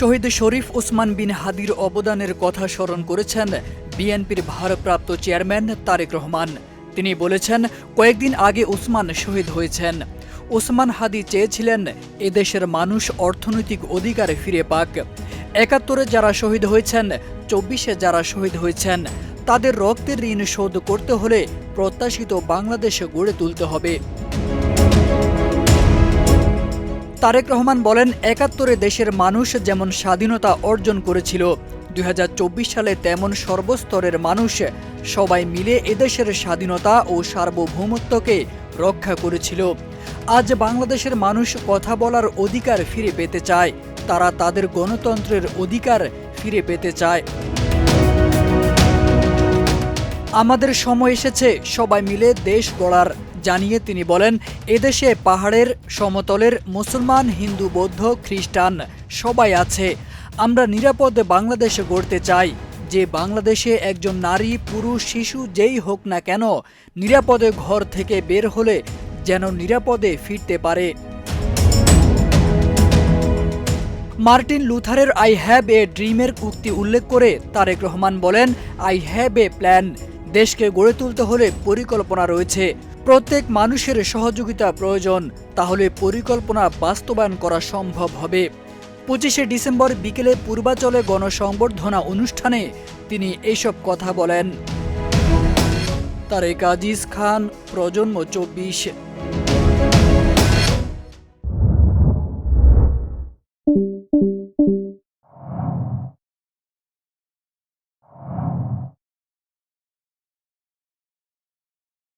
শহীদ শরীফ ওসমান বিন হাদির অবদানের কথা স্মরণ করেছেন বিএনপির ভারপ্রাপ্ত চেয়ারম্যান তারেক রহমান। তিনি বলেছেন, কয়েকদিন আগে ওসমান শহীদ হয়েছেন। ওসমান হাদি চেয়েছিলেন এদেশের মানুষ অর্থনৈতিক অধিকার ফিরে পাক। ৭১-এ যারা শহীদ হয়েছেন, ২৪-এ যারা শহীদ হয়েছেন, তাদের রক্তের ঋণ শোধ করতে হলে প্রত্যাশিত বাংলাদেশ গড়ে তুলতে হবে। তারেক রহমান বলেন, ৭১-এ দেশের মানুষ যেমন স্বাধীনতা অর্জন করেছিল, ২০২৪ সালে তেমন সর্বস্তরের মানুষ সবাই মিলে এদেশের স্বাধীনতা ও সার্বভৌমত্বকে রক্ষা করেছিল। আজ বাংলাদেশের মানুষ কথা বলার অধিকার ফিরে পেতে চায়, তারা তাদের গণতন্ত্রের অধিকার ফিরে পেতে চায়। আমাদের সময় এসেছে সবাই মিলে দেশ গড়ার জানিয়ে তিনি বলেন, এদেশে পাহাড়ের, সমতলের, মুসলমান, হিন্দু, বৌদ্ধ, খ্রিস্টান সবাই আছে। আমরা নিরাপদ বাংলাদেশ গড়তে চাই, যে বাংলাদেশে একজন নারী, পুরুষ, শিশু যেই হোক না কেন নিরাপদে ঘর থেকে বের হলে যেন নিরাপদে ফিরতে পারে। মার্টিন লুথারের আই হ্যাভ এ ড্রিমের উক্তি উল্লেখ করে তারেক রহমান বলেন, আই হ্যাভ এ প্ল্যান। দেশকে গড়ে তুলতে হলে পরিকল্পনা রয়েছে, প্রত্যেক মানুষের সহযোগিতা প্রয়োজন, তাহলে পরিকল্পনা বাস্তবায়ন করা সম্ভব হবে। ২৫শে ডিসেম্বর বিকেলে পূর্বাচলে গণসংবর্ধনা অনুষ্ঠানে তিনি এইসব কথা বলেন। তারেক আজিজ খান, প্রজন্ম ২৪।